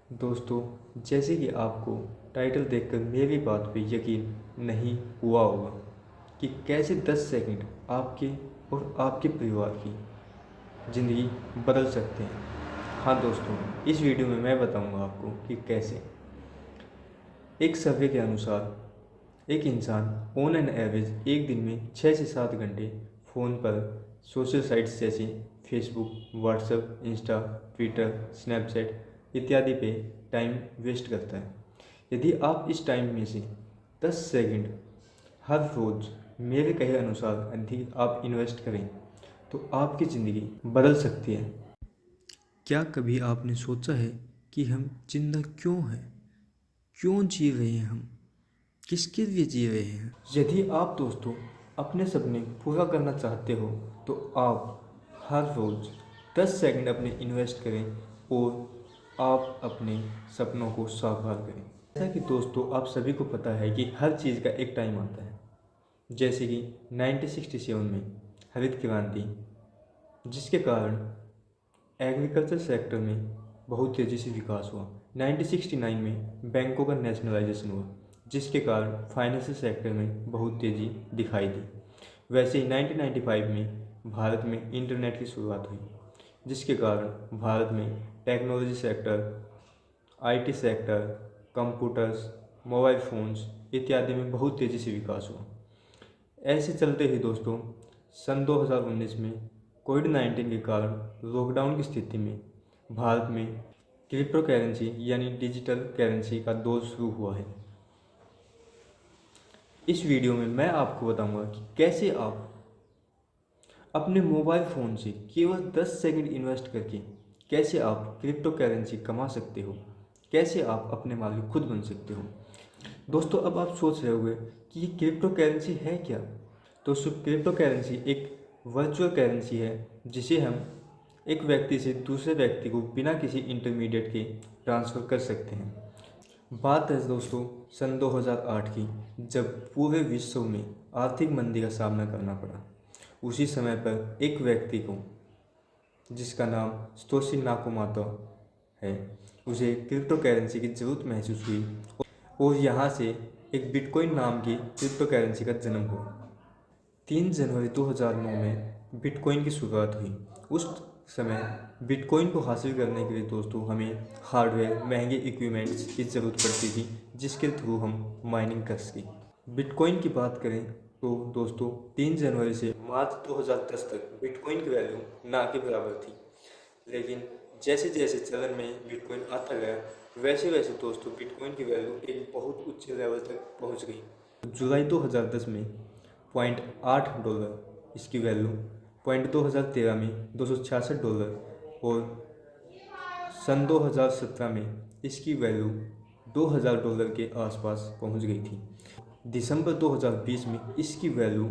दोस्तों, जैसे कि आपको टाइटल देखकर मेरी बात पे यकीन नहीं हुआ होगा कि कैसे 10 सेकंड आपके और आपके परिवार की ज़िंदगी बदल सकते हैं। हाँ दोस्तों, इस वीडियो में मैं बताऊंगा आपको कि कैसे। एक सर्वे के अनुसार एक इंसान ऑन एन एवरेज एक दिन में 6 से 7 घंटे फ़ोन पर सोशल साइट्स जैसे Facebook, WhatsApp, Insta, Twitter, Snapchat इत्यादि पे टाइम वेस्ट करता है। यदि आप इस टाइम में से 10 सेकंड हर रोज़ मेरे कहे अनुसार यदि आप इन्वेस्ट करें तो आपकी ज़िंदगी बदल सकती है। क्या कभी आपने सोचा है कि हम जिंदा क्यों हैं? क्यों जी रहे हैं हम? किसके लिए जी रहे हैं? यदि आप दोस्तों अपने सपने पूरा करना चाहते हो तो आप हर रोज़ 10 सेकंड अपने इन्वेस्ट करें और आप अपने सपनों को साकार करें। जैसा कि दोस्तों आप सभी को पता है कि हर चीज़ का एक टाइम आता है। जैसे कि 1967 में हरित क्रांति, जिसके कारण एग्रीकल्चर सेक्टर में बहुत तेज़ी से विकास हुआ। 1969 में बैंकों का नेशनलाइजेशन हुआ, जिसके कारण फाइनेंशियल सेक्टर में बहुत तेज़ी दिखाई दी। वैसे ही 1995 में भारत में इंटरनेट की शुरुआत हुई, जिसके कारण भारत में technology sector, IT sector, computers, mobile phones इत्यादि में बहुत तेज़ी से विकास हुआ। ऐसे चलते ही दोस्तों सन 2019 में कोविड-19 के कारण लॉकडाउन की स्थिति में भारत में क्रिप्टो करेंसी यानी डिजिटल करेंसी का दौर शुरू हुआ है। इस वीडियो में मैं आपको बताऊंगा कि कैसे आप अपने मोबाइल फ़ोन से केवल 10 सेकंड इन्वेस्ट करके कैसे आप क्रिप्टो करेंसी कमा सकते हो, कैसे आप अपने मालिक खुद बन सकते हो। दोस्तों अब आप सोच रहे होंगे कि ये क्रिप्टो करेंसी है क्या। दोस्तों क्रिप्टो करेंसी एक वर्चुअल करेंसी है जिसे हम एक व्यक्ति से दूसरे व्यक्ति को बिना किसी इंटरमीडिएट के ट्रांसफ़र कर सकते हैं। बात है दोस्तों सन 2008 की, जब पूरे विश्व में आर्थिक मंदी का सामना करना पड़ा। उसी समय पर एक व्यक्ति को, जिसका नाम सतोशी नाकामोटो है, उसे क्रिप्टो करेंसी की ज़रूरत महसूस हुई और यहाँ से एक बिटकॉइन नाम की क्रिप्टो करेंसी का जन्म हुआ। 3 जनवरी 2009 में बिटकॉइन की शुरुआत हुई। उस समय बिटकॉइन को हासिल करने के लिए दोस्तों हमें हार्डवेयर, महंगे इक्विपमेंट्स की ज़रूरत पड़ती थी, जिसके थ्रू हम माइनिंग कर सकें। बिटकॉइन की बात करें तो दोस्तों 3 जनवरी से मार्च 2010 तक बिटकॉइन की वैल्यू ना के बराबर थी। लेकिन जैसे जैसे चलन में बिटकॉइन आता गया वैसे वैसे दोस्तों बिटकॉइन की वैल्यू एक बहुत उच्च लेवल तक पहुंच गई। जुलाई 2010 में $0.8 इसकी वैल्यू, पॉइंट 2013 में $266 और सन 2017 में इसकी वैल्यू $2000 के आसपास पहुंच गई थी। दिसंबर 2020 में इसकी वैल्यू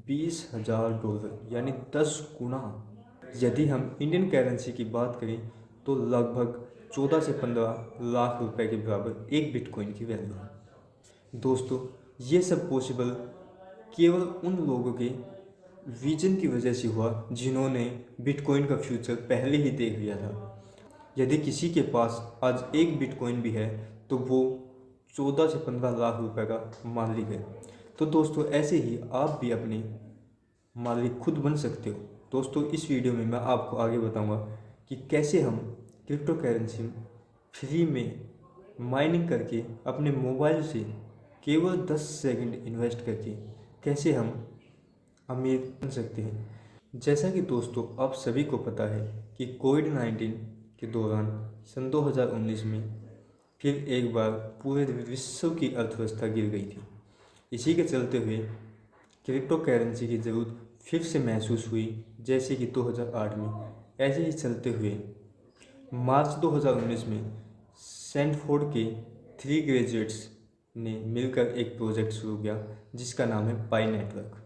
$20,000 यानी 10 गुना। यदि हम इंडियन करेंसी की बात करें तो लगभग 14 से 15 लाख रुपए के बराबर एक बिटकॉइन की वैल्यू है। दोस्तों ये सब पॉसिबल केवल उन लोगों के विजन की वजह से हुआ जिन्होंने बिटकॉइन का फ्यूचर पहले ही देख लिया था। यदि किसी के पास आज एक बिटकॉइन भी है तो वो 14 से 15 लाख रुपए का मालिक है। तो दोस्तों ऐसे ही आप भी अपने मालिक खुद बन सकते हो। दोस्तों इस वीडियो में मैं आपको आगे बताऊंगा कि कैसे हम क्रिप्टो करेंसी फ्री में माइनिंग करके अपने मोबाइल से केवल 10 सेकंड इन्वेस्ट करके कैसे हम अमीर बन सकते हैं। जैसा कि दोस्तों आप सभी को पता है कि कोविड-19 के दौरान सन 2019 में फिर एक बार पूरे विश्व की अर्थव्यवस्था गिर गई थी। इसी के चलते हुए क्रिप्टो करेंसी की ज़रूरत फिर से महसूस हुई, जैसे कि 2008 में। ऐसे ही चलते हुए मार्च 2019 में स्टैनफोर्ड के 3 ग्रेजुएट्स ने मिलकर एक प्रोजेक्ट शुरू किया जिसका नाम है पाई नेटवर्क।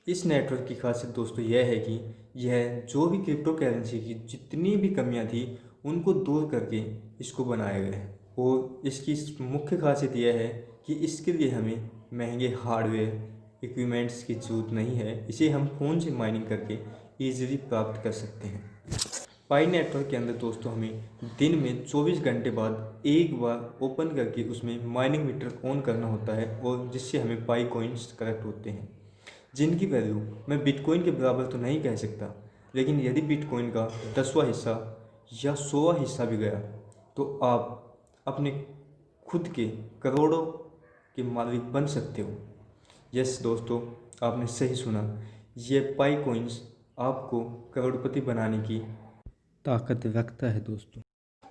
इस नेटवर्क की खासियत दोस्तों यह है कि यह जो भी क्रिप्टो करेंसी की जितनी भी कमियां थी उनको दूर करके इसको बनाया गया है। और इसकी मुख्य खासियत यह है कि इसके लिए हमें महंगे हार्डवेयर इक्विपमेंट्स की ज़रूरत नहीं है। इसे हम फ़ोन से माइनिंग करके ईजिली प्राप्त कर सकते हैं। पाई नेटवर्क के अंदर दोस्तों हमें दिन में 24 घंटे बाद एक बार ओपन करके उसमें माइनिंग मीटर ऑन करना होता है, और जिससे हमें पाई कॉइन्स कलेक्ट होते हैं, जिनकी वैल्यू मैं बिटकॉइन के बराबर तो नहीं कह सकता, लेकिन यदि बिटकॉइन का 10वां हिस्सा या 100वां हिस्सा भी गया तो आप अपने खुद के करोड़ों के मालिक बन सकते हो। यस दोस्तों, आपने सही सुना, ये पाई कॉइन्स आपको करोड़पति बनाने की ताकत रखता है दोस्तों।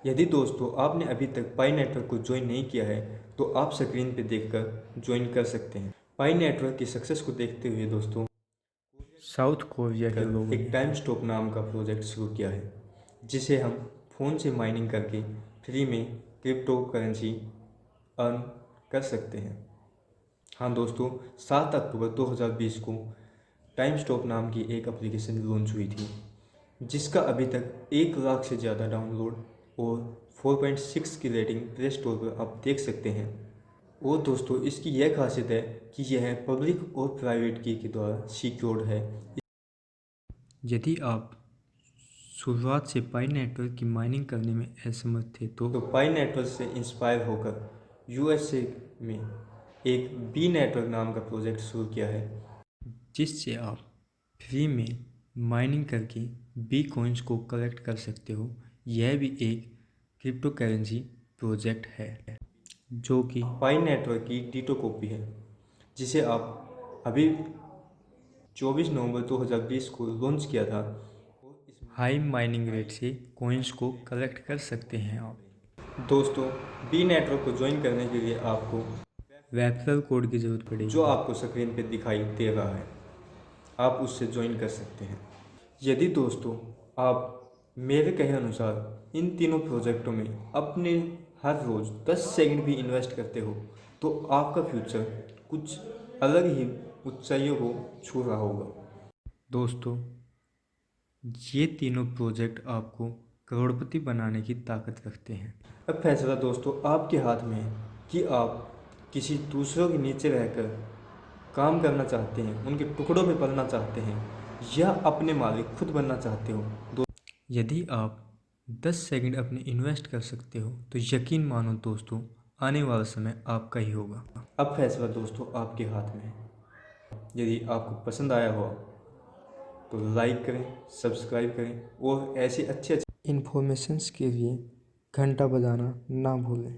यदि दोस्तों आपने अभी तक पाई नेटवर्क को ज्वाइन नहीं किया है तो आप स्क्रीन पे देखकर ज्वाइन कर सकते हैं। पाई नेटवर्क की सक्सेस को देखते हुए दोस्तों साउथ कोरिया के लोगों ने एक टाइम स्टॉप नाम का प्रोजेक्ट शुरू किया है, जिसे हम फ़ोन से माइनिंग करके फ्री में क्रिप्टो करेंसी अर्न कर सकते हैं। हाँ दोस्तों, 7 अक्टूबर 2020 को टाइम स्टॉप नाम की एक एप्लीकेशन लॉन्च हुई थी, जिसका अभी तक 1 लाख से ज़्यादा डाउनलोड और 4.6 की रेटिंग प्ले स्टोर पर आप देख सकते हैं। और दोस्तों इसकी यह खासियत है कि यह पब्लिक और प्राइवेट की के द्वारा सिक्योर्ड है। यदि आप शुरुआत से पाई नेटवर्क की माइनिंग करने में असमर्थ थे तो पाई नेटवर्क से इंस्पायर होकर यूएसए में एक बी नेटवर्क नाम का प्रोजेक्ट शुरू किया है, जिससे आप फ्री में माइनिंग करके बी कॉइन्स को कलेक्ट कर सकते हो। यह भी एक क्रिप्टो करेंसी प्रोजेक्ट है जो कि पाई नेटवर्क की डिटो कॉपी है, जिसे आप अभी 24 नवंबर 2020 को लॉन्च किया था। हाई माइनिंग रेट से कॉइन्स को कलेक्ट कर सकते हैं आप। दोस्तों बी नेटवर्क को ज्वाइन करने के लिए आपको रेफरल कोड की ज़रूरत पड़ेगी, जो आपको स्क्रीन पे दिखाई दे रहा है। आप उससे ज्वाइन कर सकते हैं। यदि दोस्तों आप मेरे कहे अनुसार इन तीनों प्रोजेक्टों में अपने हर रोज़ 10 सेकंड भी इन्वेस्ट करते हो तो आपका फ्यूचर कुछ अलग ही ऊंचाइयों को छू रहा होगा। दोस्तों ये तीनों प्रोजेक्ट आपको करोड़पति बनाने की ताकत रखते हैं। अब फैसला दोस्तों आपके हाथ में है कि आप किसी दूसरों के नीचे रहकर काम करना चाहते हैं, उनके टुकड़ों में पलना चाहते हैं, या अपने मालिक खुद बनना चाहते हो। यदि आप 10 सेकंड अपने इन्वेस्ट कर सकते हो तो यकीन मानो दोस्तों आने वाला समय आपका ही होगा। अब फैसला दोस्तों आपके हाथ में है। यदि आपको पसंद आया हो तो लाइक करें, सब्सक्राइब करें और ऐसे अच्छे इन्फॉर्मेशंस के लिए घंटा बजाना ना भूलें।